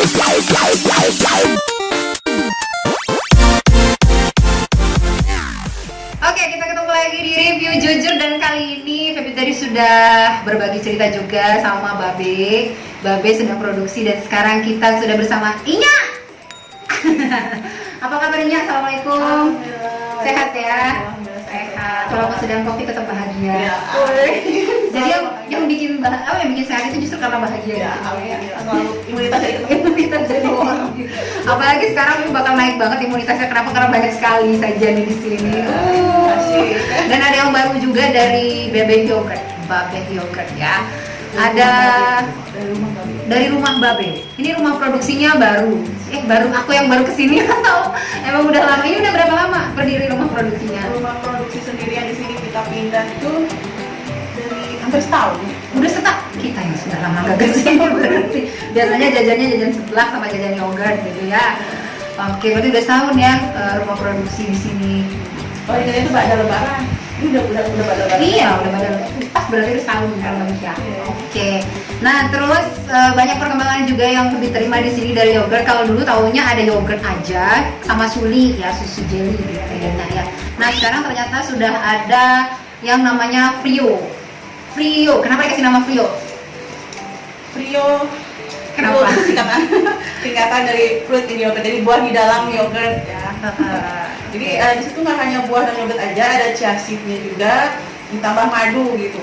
Oke, kita ketemu lagi di review jujur dan kali ini Feby tadi sudah berbagi cerita juga sama Babe. Babe sedang produksi dan sekarang kita sudah bersama Inya. Apa kabar Inya? Assalamualaikum. Sehat ya? Sehat. Kalau sedang kopi tetap bahagia. Ya. Jadi yang bikin sehat itu justru karena bahagia. Ya, selalu imunitas jadi orang. Apalagi sekarang ini bakal naik banget imunitasnya. Kenapa? Karena banyak sekali sajian di sini. Dan ada yang baru juga dari Babe Yogurt ya. Ada dari rumah Babe. Ini rumah produksinya baru. Baru aku yang baru kesini atau emang udah lama? Ini udah berapa lama berdiri rumah produksinya? Rumah produksi sendirian di sini kita pindah tuh dari hampir setahun. Udah setahun. Kita yang sudah lama gak kesini berarti. Biasanya jajannya jajan seblak sama jajan yogurt gitu ya. Oke, berarti udah setahun ya rumah produksi di sini. Oh ini tuh pada lebaran. Ini udah pada lebaran. Iya, udah pada pas berarti udah setahun kan ya. Oke. Nah, terus banyak perkembangan juga yang diterima di sini dari yogurt. Kalau dulu taunya ada yogurt aja sama suli ya, susu jelly gitu ya. Nah, sekarang ternyata sudah ada yang namanya Frio. Kenapa dikasih nama Frio? Frio. Kenapa? Singkatan dari fruit in yogurt, jadi buah di dalam yogurt ya. Jadi di situ nggak hanya buah dan yogurt aja, ada chia seed-nya juga, ditambah madu gitu.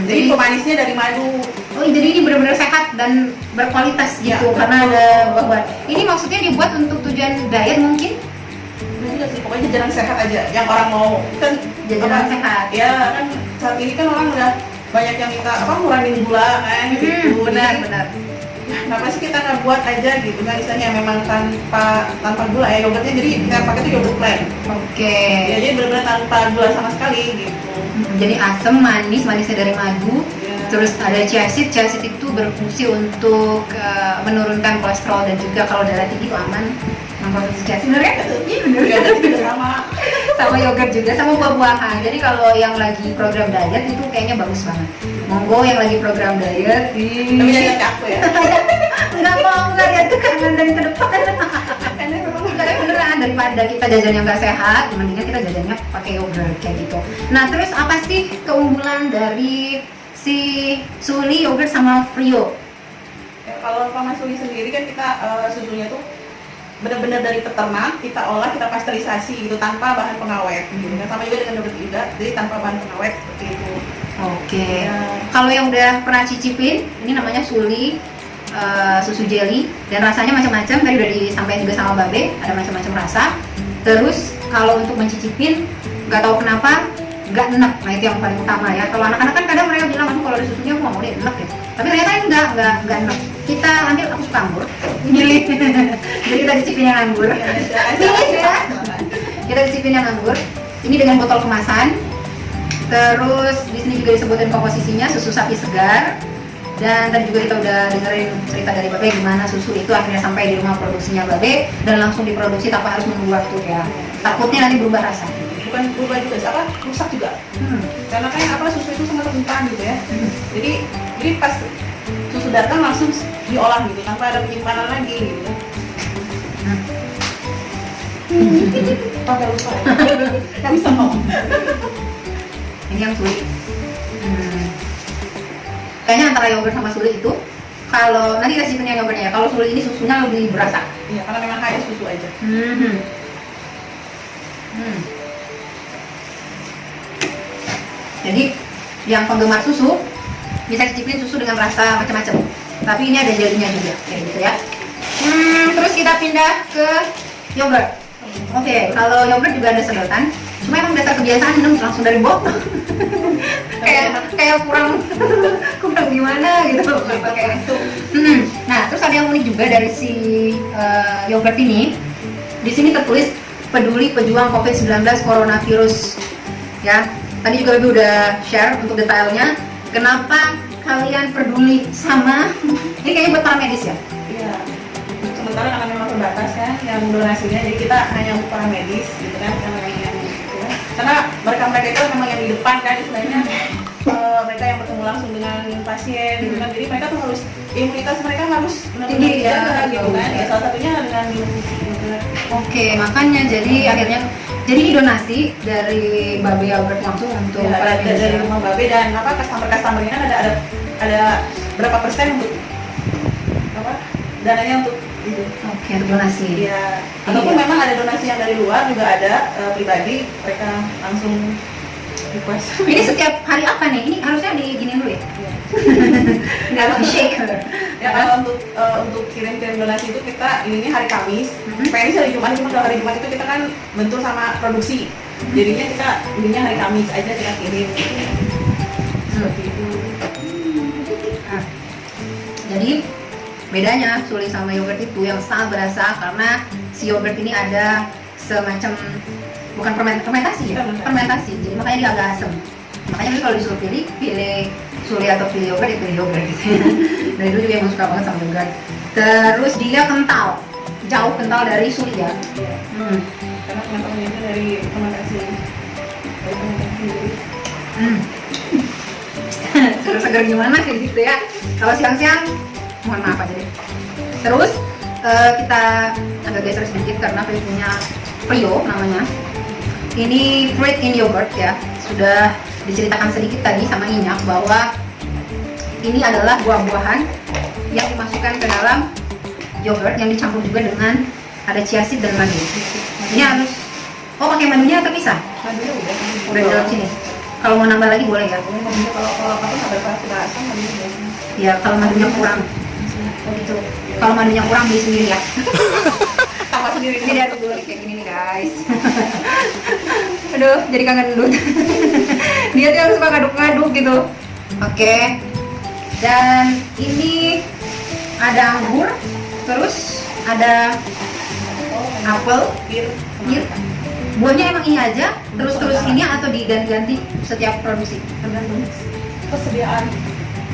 Jadi pemanisnya dari madu. Oh, jadi ini benar-benar sehat dan berkualitas gitu Ya, karena ada buah-buah. Ini maksudnya dibuat untuk tujuan diet mungkin? Jadi sih, pokoknya jajanan sehat aja yang orang mau kan. Jajanan sehat. Ya kan saat ini kan orang udah banyak yang minta ngurangin gula kan gitu. Benar. Kenapa sih kita nggak buat aja gitu kan, misalnya memang tanpa gula ya yogurtnya, jadi kita pakai tuh yogurt plain. Oke. Ya, jadi benar-benar tanpa gula sama sekali gitu. Jadi asam, manisnya dari madu. Ya. Terus ada chia seed itu berfungsi untuk menurunkan kolesterol dan juga kalau darah tinggi itu aman. Mengkonsumsi chia seed bener ya? Iya bener. Ya, Sama yogurt juga, sama buah-buahan. Jadi kalau yang lagi program diet itu kayaknya bagus banget. Monggo yang lagi program diet. Tapi jangan ke aku ya. Nggak mau lihat ke kanan dan ke depan. Karena memang beneran daripada kita jajan yang nggak sehat, mendingan kita jajannya pakai yogurt kayak gitu. Nah, terus apa sih keunggulan dari si Suli yogurt sama Frio? Ya, kalau Mama Suli sendiri kan kita susunya tuh benar-benar dari peternak, kita olah, kita pasteurisasi gitu tanpa bahan pengawet gitu kan. Sama juga dengan yogurt juga, jadi tanpa bahan pengawet seperti itu. Oke. Ya. Kalau yang udah pernah cicipin, ini namanya Suli susu jelly dan rasanya macam-macam. Tadi udah disampaikan juga sama Babe, ada macam-macam rasa. Terus kalau untuk mencicipin, nggak tahu kenapa nggak enak. Nah itu yang paling utama ya. Kalau anak-anak kan kadang mereka bilang, kalau ada susunya aku nggak mau deh, enak ya. Tapi ternyata nggak enak. Kita ambil, aku suka anggur. Jadi kita cicipin yang anggur. Kita cicipin yang anggur. Ini dengan botol kemasan. Terus di sini juga disebutin komposisinya susu sapi segar. Dan tadi juga kita udah dengerin cerita dari Babe gimana susu itu akhirnya sampai di rumah produksinya Babe dan langsung diproduksi tanpa harus menunggu waktu ya. Takutnya nanti berubah rasa. Bukan berubah juga, rusak juga. Karena kayak susu itu sangat rentan gitu ya. Jadi pas susu datang langsung diolah gitu tanpa ada penyimpanan lagi gitu. Pakai lupa. Nggak bisa ngomong. Ini yang Suli. Kayaknya antara yogurt sama Suli itu, kalau nanti kita cicipin yang yogurtnya ya. Kalau Suli ini susunya lebih berasa. Iya, karena memang kayak susu aja. Jadi yang penggemar susu bisa cicipin susu dengan rasa macam-macam. Tapi ini ada jelinya juga, kayak gitu ya. Terus kita pindah ke yogurt. Oke, kalau yogurt juga ada sedotan. Cuma emang dasar kebiasaan minum langsung dari botol. kayak kurang gimana gitu pakai itu. Nah, terus ada yang unik juga dari si yogurt ini. Di sini tertulis peduli pejuang COVID-19 coronavirus. Ya, tadi juga Ibu udah share untuk detailnya. Kenapa kalian peduli sama ini kayaknya buat para medis ya? Iya. Sementara karena memang terbatas ya yang donasinya, jadi kita hanya untuk para medis gitu kan, karena mereka itu memang yang di depan kan istilahnya, mereka yang bertemu langsung dengan pasien gitu kan. Jadi mereka tuh harus imunitas mereka harus benar-benar Tinggi ya, dijaga gitu kan. Ya salah satunya dengan minum yogurt. Oke, makanya jadi akhirnya jadi ini donasi dari Babe Yogurt langsung untuk Ya, para dari manajer. rumah Babe dan apa customer-customernya kan ada berapa persen untuk apa dananya untuk itu. Oke, untuk donasi. Iya. Ataupun Iya. memang ada donasi yang dari luar juga ada pribadi mereka langsung request. Ini setiap hari apa nih? Ini harusnya diginiin dulu ya? Nggak harus di shake. Ya kalau untuk kirim-kirim donasi itu kita ininya hari Kamis. PNS hari Jumat, cuma kalau hari Jumat itu kita kan bentur sama produksi. Jadinya kita ininya hari Kamis aja kita kirim. Seperti itu. Nah, jadi bedanya Suli sama yogurt itu yang sangat berasa karena si yogurt ini ada semacam bukan fermentasi ya, fermentasi. Jadi makanya dia agak asam. Makanya kalau disuruh pilih Suli atau pilih yogurt, ya pilih yogurt gitu. Dari dulu juga emang suka banget sama yogurt. Terus dia kental, jauh kental dari Suli ya. Iya. Karena teman-teman itu dari fermentasi sendiri. Seger-seger gimana kayak gitu ya. Kalau siang-siang mohon maaf aja deh. Terus kita agak geser sedikit karena punya Prio namanya. Ini fruit in yogurt ya. Sudah diceritakan sedikit tadi sama Inyak bahwa ini adalah buah-buahan yang dimasukkan ke dalam yogurt yang dicampur juga dengan ada chia seed dan madu. Ini harus pakai madunya terpisah. Madunya udah Udah di dalam sini. Kalau mau nambah lagi boleh ya. Madunya kalau apa nggak sudah asam madunya biasa. Ya kalau madunya kurang. Begitu. Kalau madunya kurang beli sendiri ya. Tambah sendiri. Ini dia tuh kayak gini nih guys. Aduh, jadi kangen dulu. Dia tuh yang suka ngaduk-ngaduk gitu. Oke. Dan ini ada anggur, terus ada apel, Bir. pir. Buahnya emang ini aja, terus ini atau diganti-ganti setiap produksi? Tergantung persediaan.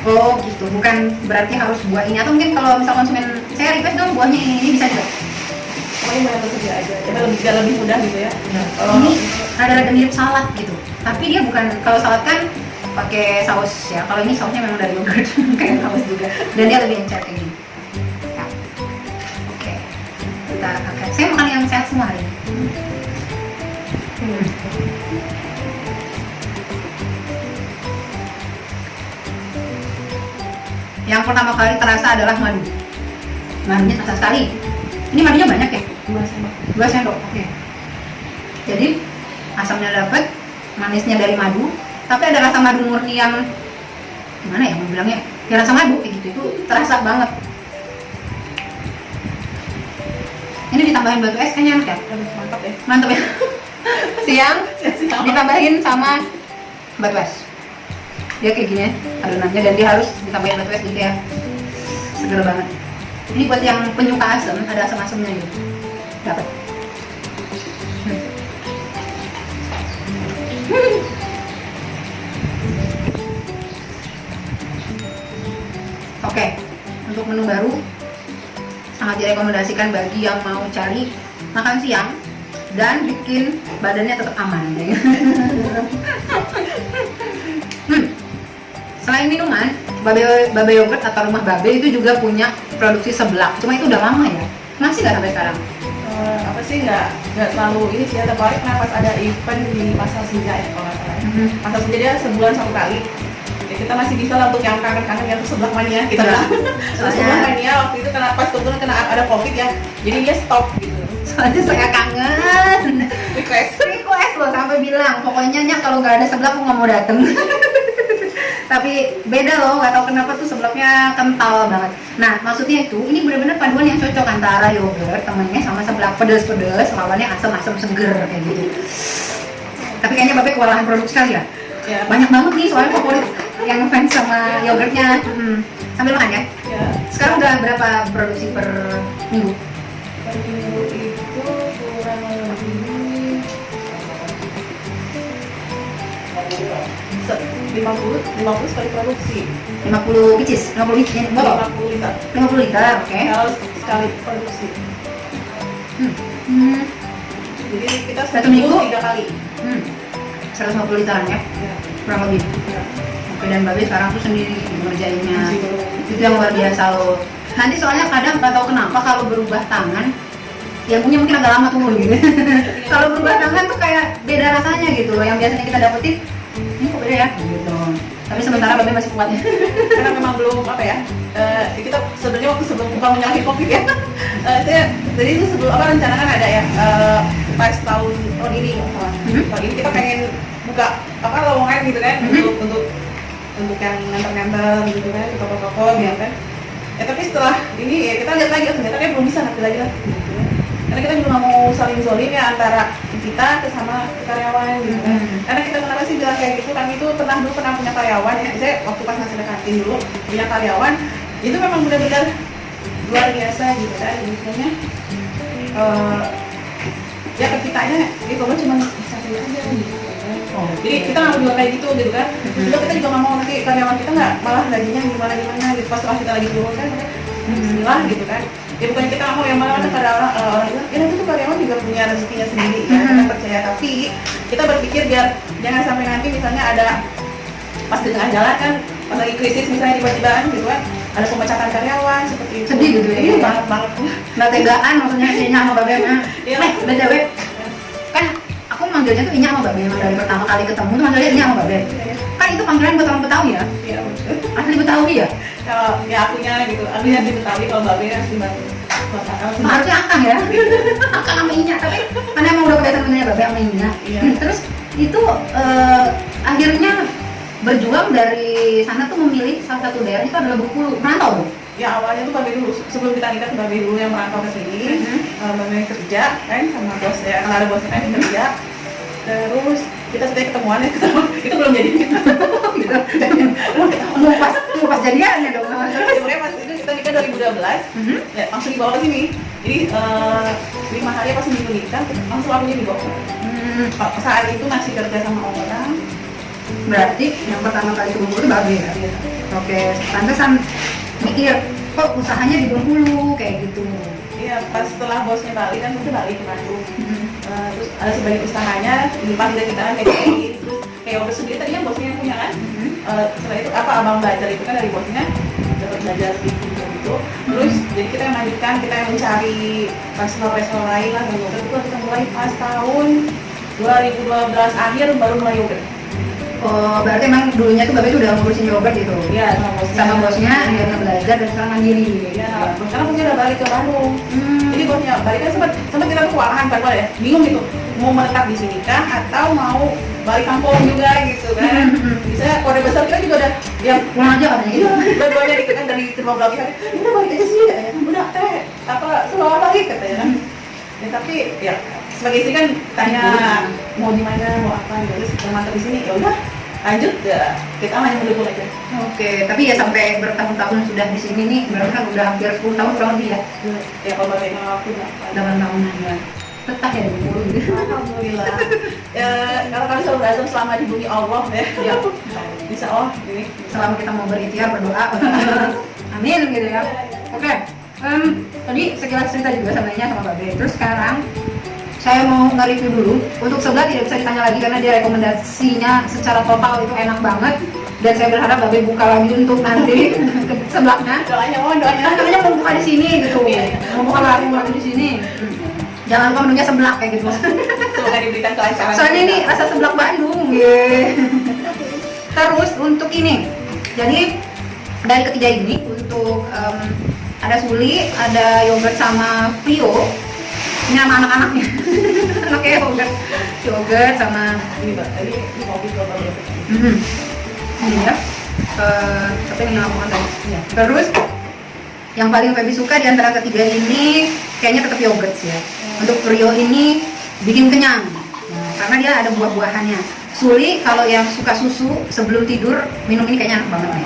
Oh gitu, bukan berarti harus buah ini atau mungkin kalau misal konsumen saya request dong buahnya ini bisa juga. Pokoknya banyak tersedia aja. Biar lebih mudah gitu ya. Kalau Ini rada-rada mirip salad gitu, tapi dia bukan, kalau salad kan pakai saus ya, kalau ini sausnya memang dari yogurt kayak saus juga, dan dia lebih encer kayak gini ya. Oke, kita akan, saya makan yang sehat semua hari ini. Yang pertama kali terasa adalah madu. Madunya terasa sekali. Ini madunya banyak ya? 2 sendok. 2 sendok, oke. Jadi asamnya dapat, manisnya dari madu, tapi ada rasa madu murni yang gimana ya mau bilangnya? Ya rasa madu kayak gitu, itu terasa banget. Ini ditambahin batu es kayaknya enak ya? Mantap ya. Mantap ya. Siang ditambahin sama batu es. Dia kayak gini ya adonannya, dan dia harus ditambahin batu es gitu ya. Seger banget. Ini buat yang penyuka asam, ada asam-asamnya gitu. Dapat. Oke, untuk menu baru sangat direkomendasikan bagi yang mau cari makan siang dan bikin badannya tetap aman. Selain minuman, Babe Yogurt atau Rumah Babe itu juga punya produksi seblak. Cuma itu udah lama ya, masih nggak sampai sekarang? Apa sih nggak terlalu ini sih, ada balik kenapa pas ada event di Pasar Senja ya kalau nggak salah. Pasar Senja dia sebulan 1 kali. Ya kita masih bisa lah untuk yang kangen-kangen yang sebelah mania kita Iya. lah. Soalnya- Sebelah mania waktu itu karena pas kebetulan kena ada covid ya, jadi dia stop gitu. Soalnya saya kangen. Request. Request loh sampai bilang, pokoknya Nyak kalau nggak ada seblak aku nggak mau dateng. Tapi beda loh, nggak tahu kenapa tuh seblaknya kental banget. Nah maksudnya itu, ini benar-benar paduan yang cocok antara yogurt temennya sama seblak, pedes-pedes, lawannya asam-asam seger kayak gitu. Tapi kayaknya Babe kewalahan produksi kali ya. Ya. Banyak banget nih soalnya favorit yang fans sama yogurtnya. Sambil makan ya. Ya. Sekarang udah berapa produksi per minggu? Per minggu itu kurang lebih 50 sekali produksi. 50 biji, 50 biji botol. 50 liter. 50 liter, oke. Kalau sekali produksi. Jadi kita Satu minggu? 3 kali. 150 literan ya, Ya. kurang lebih. Ya. Oke. dan Babe sekarang tuh sendiri ngerjainnya. Masih belum. Itu yang luar biasa loh. Nanti soalnya kadang nggak tahu kenapa kalau berubah tangan, yang punya mungkin agak lama tumbuh gitu. Kalau berubah tangan tuh kayak beda rasanya gitu loh. Yang biasanya kita dapetin, ini kok beda ya gitu. Tapi sementara Babe masih kuatnya. Karena memang belum apa ya, kita sebenarnya waktu sebelum bukan menyalahi COVID ya. Jadi itu sebelum apa rencana kan ada ya, pas tahun ini tahun ini kita pengen buka apa lowongan gitu kan, untuk yang nganter-nganter gitu kan, ke toko-toko gitu kan. Ya tapi setelah ini ya kita lihat lagi, ternyata kayak belum bisa nanti lagi lah gitu ya. Karena kita juga nggak mau saling zolim ya antara kita sama karyawan gitu kan. Karena kita kenapa sih bilang kayak gitu, kami itu pernah punya karyawan ya, saya waktu pas masih ada kantin dulu punya karyawan itu memang benar-benar luar biasa gitu kan. Misalnya ya ke kitanya itu cuma satu aja gitu kan. Jadi kita nggak mau juga kayak gitu kan. Juga kita juga nggak mau nanti karyawan kita nggak malah gajinya gimana gitu pas setelah kita lagi turun kan, bismillah gitu kan. Ya bukan kita nggak mau yang malah ada orang bilang ya nanti tuh karyawan juga punya rezekinya sendiri ya, kita percaya. Tapi kita berpikir biar jangan sampai nanti misalnya ada pas di tengah jalan kan, pas lagi krisis misalnya tiba-tiba gitu kan ada pemecatan karyawan seperti itu. Sedih gitu ya. Iya banget. Nggak tegaan maksudnya Inya sama Babe. Iya. BTW kan aku manggilnya tuh Inya sama Babe, emang dari pertama kali ketemu tuh manggilnya Inya sama Babe. Kan itu panggilan buat orang Betawi ya? Iya betul. Asli Betawi ya? Kalau ya akunya gitu, akunya di Betawi, kalau Babe harus dibantu. Harusnya Akang ya? Akang sama Inya, tapi karena emang udah kebiasaan manggilnya Babe sama Inya. Iya. Terus itu akhirnya berjuang dari sana tuh memilih salah satu daerah itu adalah Bengkulu, merantau tuh? Ya awalnya tuh Babe dulu, sebelum kita nikah tuh Babe dulu yang merantau ke sini. Babe kerja kan sama bos ya, kalau ada bosnya kan kerja. Terus kita sudah ketemuan ya, itu belum jadi gitu. Mau pas jadiannya dong. Sebenarnya pas itu kita nikah 2012, ya langsung dibawa ke sini. Jadi 5 hari pas minggu nikah, langsung akunya dibawa. Saat itu masih kerja sama orang. Berarti yang pertama kali ke Bengkulu itu Babe ya? Iya. Oke, pantesan mikir kok usahanya di Bengkulu kayak gitu. Iya, pas setelah bosnya balik kan kita balik ke Bandung. Terus ada sebagai usahanya di depan kita kan kayak gini. Terus kayak udah sendiri tadi kan bosnya yang punya kan. Setelah itu apa abang belajar itu kan dari bosnya dapat belajar gitu. Terus jadi kita yang lanjutkan, kita yang mencari restoran lain lah. Terus kita mulai pas tahun 2012 akhir baru mulai yogurt. Oh, berarti emang dulunya tuh Babe tuh udah ngurusin yogurt gitu? Iya, Sama bosnya, dia belajar dan sekarang mandiri. Iya, karena bosnya udah balik ke Bandung. Jadi bosnya balik kan sempat kita tuh kewalahan kan ya, bingung gitu mau menetap di sini kah atau mau balik kampung juga gitu kan. Misalnya keluarga besar kita juga udah yang pulang aja katanya gitu. dua-duanya gitu kan dari kedua belah pihak, udah balik aja sih katanya, udah teh apa selalu lagi katanya. Ya tapi ya sebagai istri kan tanya mau di mana mau apa gitu, terus kita mantap di sini ya udah lanjut ya kita hanya mendukung aja. Oke, tapi ya sampai bertahun-tahun sudah di sini nih, berarti kan udah hampir 10 tahun kurang lebih ya? Ya kalau bagaimana waktu 8 tahunan ya. Betah ya di Bengkulu gitu. Alhamdulillah. Ya kalau kami selalu berazam selama di bumi Allah ya. Bisa Allah ini. Selama kita mau berikhtiar berdoa, amin gitu ya. Oke, tadi sekilas cerita juga sebenarnya sama Babe. Terus sekarang saya mau nge-review dulu. Untuk sebelah tidak bisa ditanya lagi karena dia rekomendasinya secara total itu enak banget. Dan saya berharap Babe buka lagi untuk nanti ke sebelahnya. Doanya mohon doanya. Katanya mau buka di sini gitu. Mau buka lagi di sini. Jangan lupa menunya seblak kayak gitu. Semoga diberikan kelancaran. Soalnya ini rasa seblak Bandung, yeah. Terus untuk ini, jadi dari ketiga ini untuk ada Suli, ada yogurt sama Frio. Ini sama anak-anaknya. Anaknya yogurt sama Ini kopi kalau Babe. ini ya. Tapi ini aku kan tadi. Terus yang paling Feby suka di antara ketiga ini kayaknya tetap yogurt sih ya. Untuk Frio ini bikin kenyang, karena dia ada buah-buahannya. Suli kalau yang suka susu sebelum tidur minum ini kayaknya enak banget nih.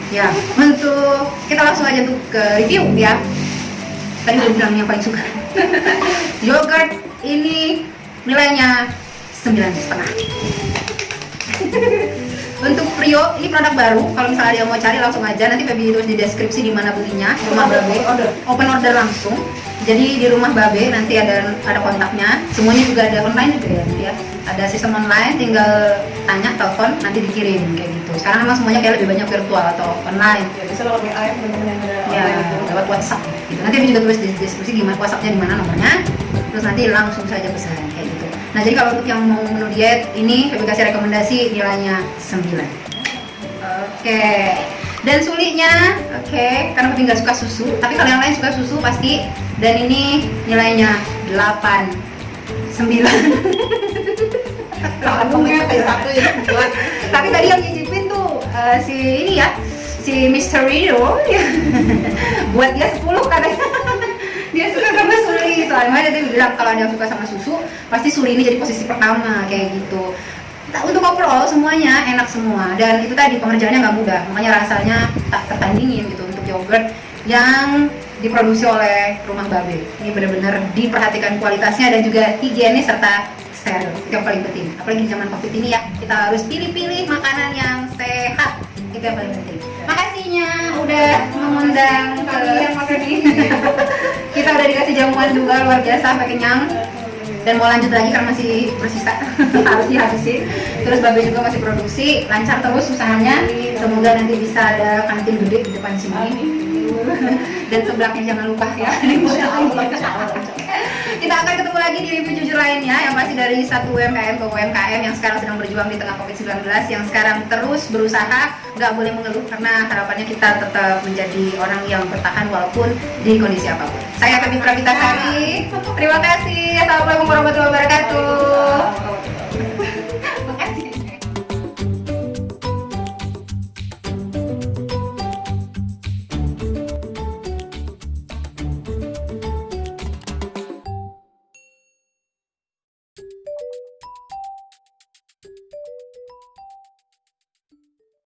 Ya, untuk kita langsung aja tuh ke review ya. Tadi udah bilang yang paling suka. Yogurt ini nilainya 9,5. Untuk Frio ini produk baru. Kalau misalnya dia mau cari langsung aja, nanti Babe tulis di deskripsi di mana belinya. Rumah Babe, open order langsung. Jadi di rumah Babe nanti ada kontaknya. Semuanya juga ada online juga ya. ada sistem online, tinggal tanya, telepon, nanti dikirim kayak gitu. Sekarang memang semuanya kayak lebih banyak virtual atau online. Ya bisa lewat WA ya teman-teman yang ada Ya, online itu. lewat WhatsApp gitu. Nanti aku juga tulis di deskripsi gimana WhatsAppnya, di mana nomornya. Terus nanti langsung saja pesan kayak gitu. Nah, jadi kalau untuk yang mau menu diet ini, saya kasih rekomendasi nilainya 9. Oke. Dan sulitnya, oke, karena Papi nggak suka susu. Tapi kalau yang lain suka susu pasti. Dan ini nilainya 8, 9. Satu ya. Tapi tadi yang nyicipin tuh si ini ya, si Misterio ya. Buat dia 10 katanya. Dia suka sama Suli, soalnya dia bilang kalau ada yang suka sama susu pasti Suli ini jadi posisi pertama kayak gitu. Untuk overall semuanya enak semua, dan itu tadi pengerjaannya nggak mudah, makanya rasanya tak tertandingin gitu untuk yogurt yang diproduksi oleh Rumah Babe. Ini benar-benar diperhatikan kualitasnya dan juga higienis serta steril, itu yang paling penting. Apalagi di zaman COVID ini ya, kita harus pilih-pilih makanan yang sehat, itu yang paling penting. Makasihnya udah mengundang Kalian makan ini. kita udah dikasih jamuan juga luar biasa sampai kenyang. Dan mau lanjut lagi karena masih bersisa harus dihabisin. Terus Babe juga masih produksi, lancar terus usahanya. Semoga nanti bisa ada kantin gede di depan sini. Dan sebelahnya jangan lupa ya. Kita akan ketemu lagi di review jujur lainnya yang pasti dari satu UMKM ke UMKM yang sekarang sedang berjuang di tengah COVID-19, yang sekarang terus berusaha, nggak boleh mengeluh karena harapannya kita tetap menjadi orang yang bertahan walaupun di kondisi apapun. Saya Pepi Pravitasari. Terima kasih. Assalamualaikum warahmatullahi wabarakatuh.